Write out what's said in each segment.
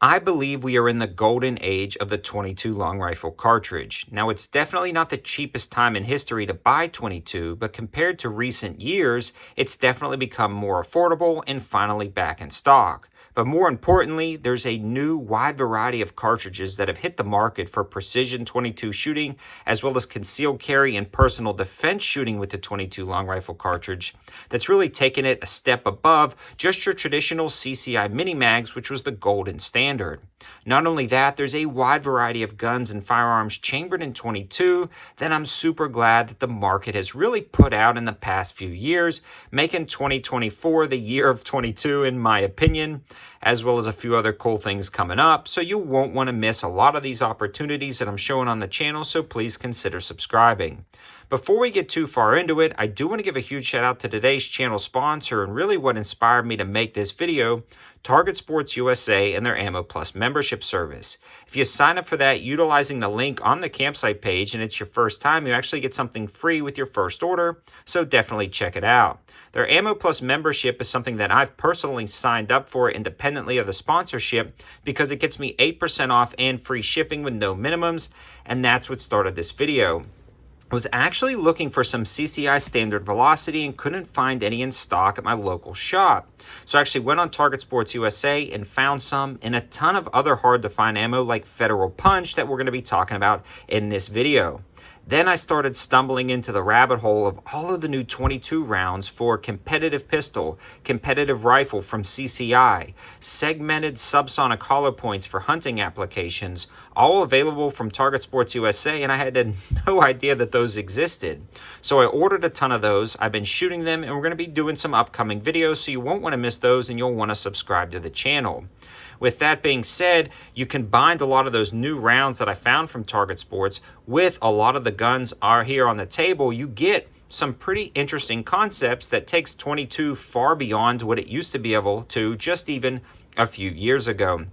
I believe we are in the golden age of the 22 long rifle cartridge. Now, it's definitely not the cheapest time in history to buy 22, but compared to recent years, it's definitely become more affordable and finally back in stock. But more importantly, there's a new wide variety of cartridges that have hit the market for precision 22 shooting, as well as concealed carry and personal defense shooting with the 22 long rifle cartridge, that's really taken it a step above just your traditional CCI mini mags, which was the golden standard. Not only that, there's a wide variety of guns and firearms chambered in 22 that I'm super glad that the market has really put out in the past few years, making 2024 the year of 22 in my opinion, as well as a few other cool things coming up. So you won't want to miss a lot of these opportunities that I'm showing on the channel, so please consider subscribing. Before we get too far into it, I do want to give a huge shout out to today's channel sponsor and really what inspired me to make this video, Target Sports USA and their Ammo Plus membership service. If you sign up for that utilizing the link on the campsite page and it's your first time, you actually get something free with your first order, so definitely check it out. Their Ammo Plus membership is something that I've personally signed up for independently of the sponsorship because it gets me 8% off and free shipping with no minimums, and that's what started this video. I was actually looking for some CCI standard velocity and couldn't find any in stock at my local shop. So I actually went on Target Sports USA and found some and a ton of other hard to find ammo like Federal Punch that we're going to be talking about in this video. Then I started stumbling into the rabbit hole of all of the new 22 rounds for competitive pistol, competitive rifle from CCI, segmented subsonic hollow points for hunting applications, all available from Target Sports USA, and I had no idea that those existed. So I ordered a ton of those. I've been shooting them, and we're going to be doing some upcoming videos, so you won't want to miss those, and you'll want to subscribe to the channel. With that being said, you can bind a lot of those new rounds that I found from Target Sports with a lot of the guns are here on the table. You get some pretty interesting concepts that takes 22 far beyond what it used to be able to just even a few years ago.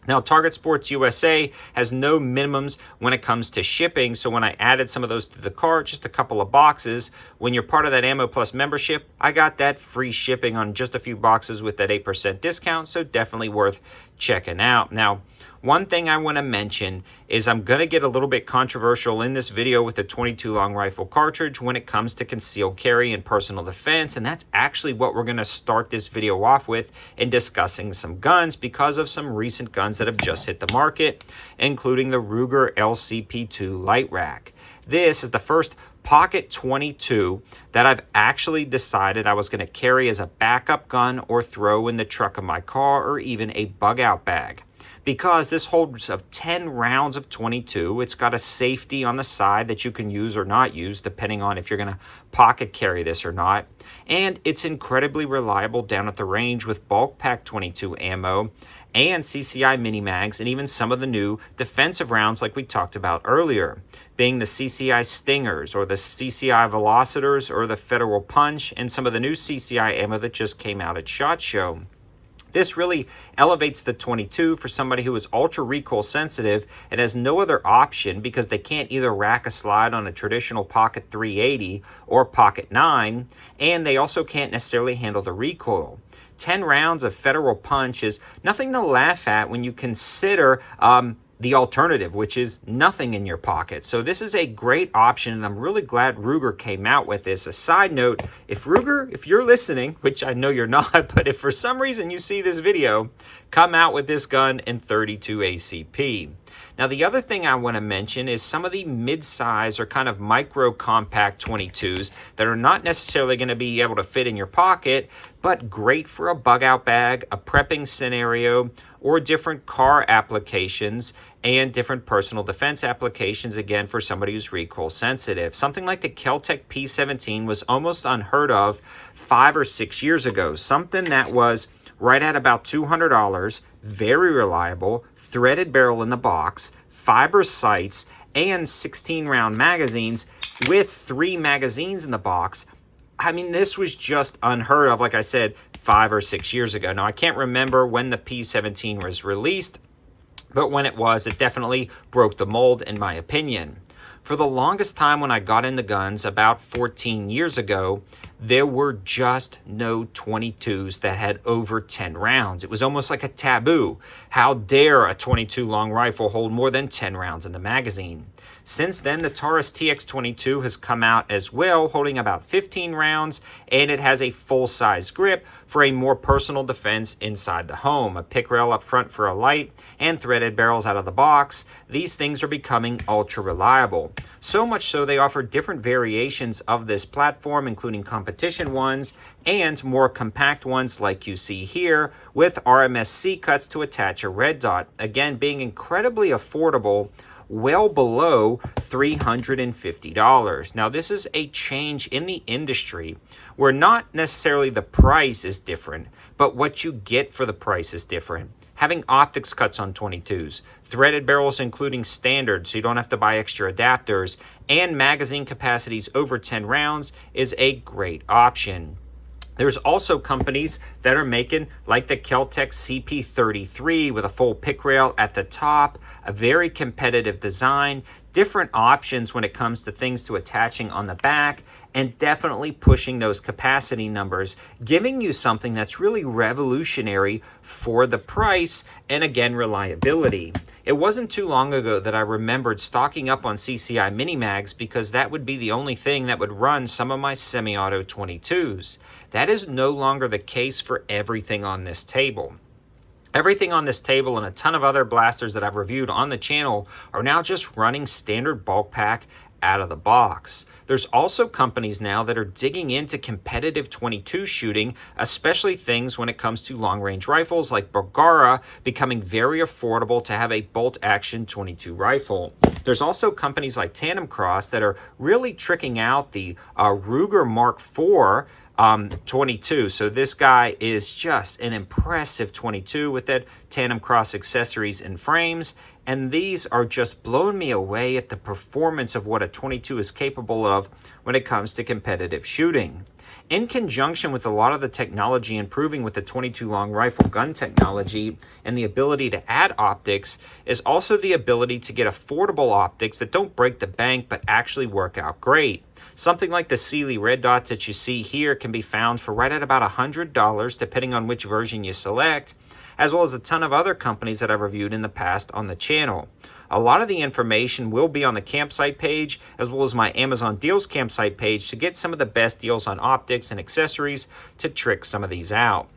Now, Target Sports USA has no minimums when it comes to shipping, so when I added some of those to the cart, just a couple of boxes, when you're part of that Ammo Plus membership, I got that free shipping on just a few boxes with that 8% discount, so definitely worth checking out. Now, one thing I want to mention is I'm going to get a little bit controversial in this video with the 22 long rifle cartridge when it comes to concealed carry and personal defense, and that's actually what we're going to start this video off with in discussing some guns because of some recent guns that have just hit the market, including the Ruger LCP2 Light Rack. This is the first pocket 22 that I've actually decided I was going to carry as a backup gun or throw in the truck of my car or even a bug out bag. Because this holds of 10 rounds of 22, it's got a safety on the side that you can use or not use depending on if you're going to pocket carry this or not. And it's incredibly reliable down at the range with bulk pack 22 ammo and CCI mini mags and even some of the new defensive rounds like we talked about earlier, being the CCI Stingers or the CCI Velocitors or the Federal Punch and some of the new CCI ammo that just came out at SHOT Show. This really elevates the 22 for somebody who is ultra recoil sensitive and has no other option because they can't either rack a slide on a traditional pocket 380 or pocket 9, and they also can't necessarily handle the recoil. 10 rounds of Federal Punch is nothing to laugh at when you consider the alternative, which is nothing in your pocket. So this is a great option, and I'm really glad Ruger came out with this. A side note, if Ruger, if you're listening, which I know you're not, but if for some reason you see this video, come out with this gun in 32 ACP. Now, the other thing I want to mention is some of the mid-size or kind of micro compact 22s that are not necessarily going to be able to fit in your pocket, but great for a bug out bag, a prepping scenario, or different car applications and different personal defense applications, again, for somebody who's recoil sensitive. Something like the Kel-Tec P17 was almost unheard of 5 or 6 years ago. Something that was right at about $200, very reliable, threaded barrel in the box, fiber sights, and 16-round magazines with 3 magazines in the box. I mean, this was just unheard of, like I said, 5 or 6 years ago. Now, I can't remember when the P17 was released, but when it was, it definitely broke the mold, in my opinion. For the longest time when I got into guns about 14 years ago, there were just no 22s that had over 10 rounds. It was almost like a taboo. How dare a 22 long rifle hold more than 10 rounds in the magazine? Since then, the Taurus TX22 has come out as well, holding about 15 rounds, and it has a full-size grip for a more personal defense inside the home. A pick rail up front for a light, and threaded barrels out of the box. These things are becoming ultra reliable. So much so they offer different variations of this platform, including competition ones and more compact ones like you see here, with RMSC cuts to attach a red dot. Again, being incredibly affordable, well below $350. Now, this is a change in the industry where not necessarily the price is different, but what you get for the price is different. Having optics cuts on 22s, threaded barrels including standard so you don't have to buy extra adapters, and magazine capacities over 10 rounds is a great option. There's also companies that are making like the Kel-Tec CP33 with a full pick rail at the top, a very competitive design, different options when it comes to things to attaching on the back, and definitely pushing those capacity numbers, giving you something that's really revolutionary for the price and, again, reliability. It wasn't too long ago that I remembered stocking up on CCI mini mags because that would be the only thing that would run some of my semi-auto 22s. That is no longer the case for everything on this table. Everything on this table and a ton of other blasters that I've reviewed on the channel are now just running standard bulk pack out of the box. There's also companies now that are digging into competitive 22 shooting, especially things when it comes to long-range rifles like Bergara becoming very affordable to have a bolt-action 22 rifle. There's also companies like Tandem Cross that are really tricking out the Ruger Mark IV 22. So this guy is just an impressive 22 with that Tandem Cross accessories and frames. And these are just blowing me away at the performance of what a 22 is capable of when it comes to competitive shooting. In conjunction with a lot of the technology improving with the 22 long rifle gun technology and the ability to add optics is also the ability to get affordable optics that don't break the bank but actually work out great. Something like the Sealy red dots that you see here can be found for right at about $100 depending on which version you select, as well as a ton of other companies that I've reviewed in the past on the channel. A lot of the information will be on the campsite page, as well as my Amazon Deals campsite page to get some of the best deals on optics and accessories to trick some of these out.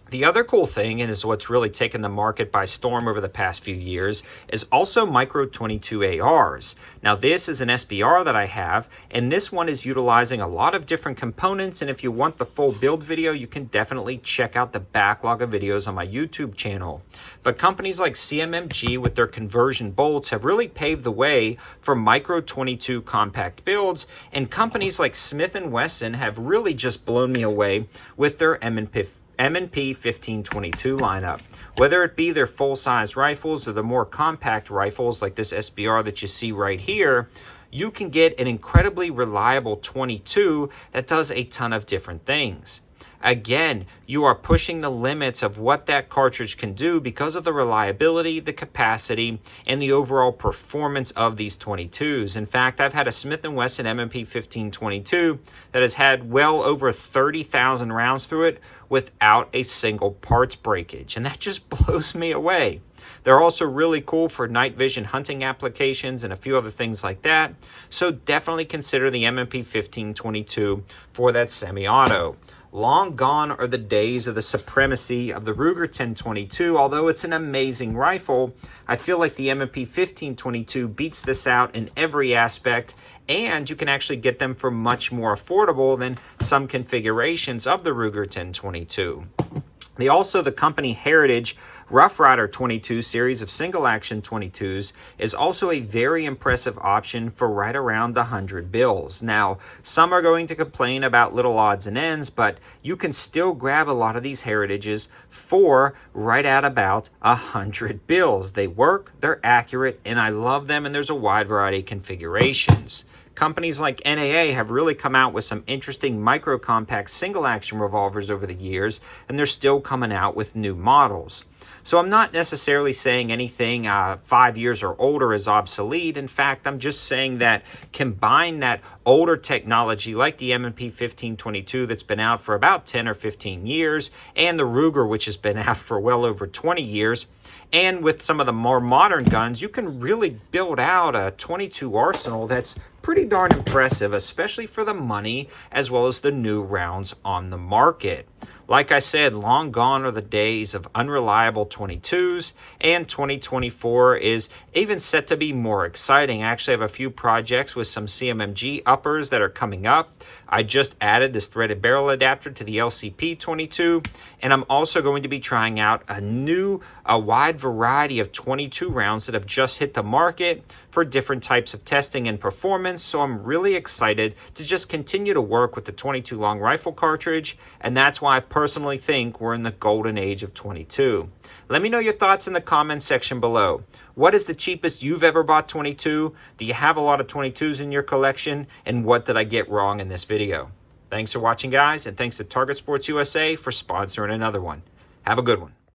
The other cool thing, and is what's really taken the market by storm over the past few years, is also micro 22 ARs. Now this is an SBR that I have, and this one is utilizing a lot of different components, and if you want the full build video, you can definitely check out the backlog of videos on my YouTube channel. But companies like CMMG with their conversion bolts have really paved the way for micro 22 compact builds, and companies like Smith & Wesson have really just blown me away with their M&P 1522 lineup. Whether it be their full-size rifles or the more compact rifles like this SBR that you see right here, you can get an incredibly reliable 22 that does a ton of different things. Again, you are pushing the limits of what that cartridge can do because of the reliability, the capacity, and the overall performance of these 22s. In fact, I've had a Smith & Wesson M&P 1522 that has had well over 30,000 rounds through it without a single parts breakage, and that just blows me away. They're also really cool for night vision hunting applications and a few other things like that, so definitely consider the M&P 1522 for that semi-auto. Long gone are the days of the supremacy of the Ruger 1022. Although it's an amazing rifle, I feel like the M&P 1522 beats this out in every aspect, and you can actually get them for much more affordable than some configurations of the Ruger 1022. The company Heritage Rough Rider 22 series of single action 22s is also a very impressive option for right around the 100 bills. Now, some are going to complain about little odds and ends, but you can still grab a lot of these Heritages for right at about 100 bills. They work, they're accurate, and I love them, and there's a wide variety of configurations. Companies like NAA have really come out with some interesting micro-compact single-action revolvers over the years, and they're still coming out with new models. So I'm not necessarily saying anything 5 years or older is obsolete. In fact, I'm just saying that combine that older technology like the M&P 1522 that's been out for about 10 or 15 years and the Ruger, which has been out for well over 20 years, and with some of the more modern guns, you can really build out a 22 arsenal that's pretty darn impressive, especially for the money as well as the new rounds on the market. Like I said, long gone are the days of unreliable 22s, and 2024 is even set to be more exciting. I actually have a few projects with some CMMG uppers that are coming up. I just added this threaded barrel adapter to the LCP 22, and I'm also going to be trying out a wide variety of 22 rounds that have just hit the market for different types of testing and performance. So I'm really excited to just continue to work with the 22 long rifle cartridge, and that's why I personally think we're in the golden age of 22. Let me know your thoughts in the comments section below. What is the cheapest you've ever bought 22? Do you have a lot of 22s in your collection? And what did I get wrong in this video? Thanks for watching, guys, and thanks to Target Sports USA for sponsoring another one. Have a good one.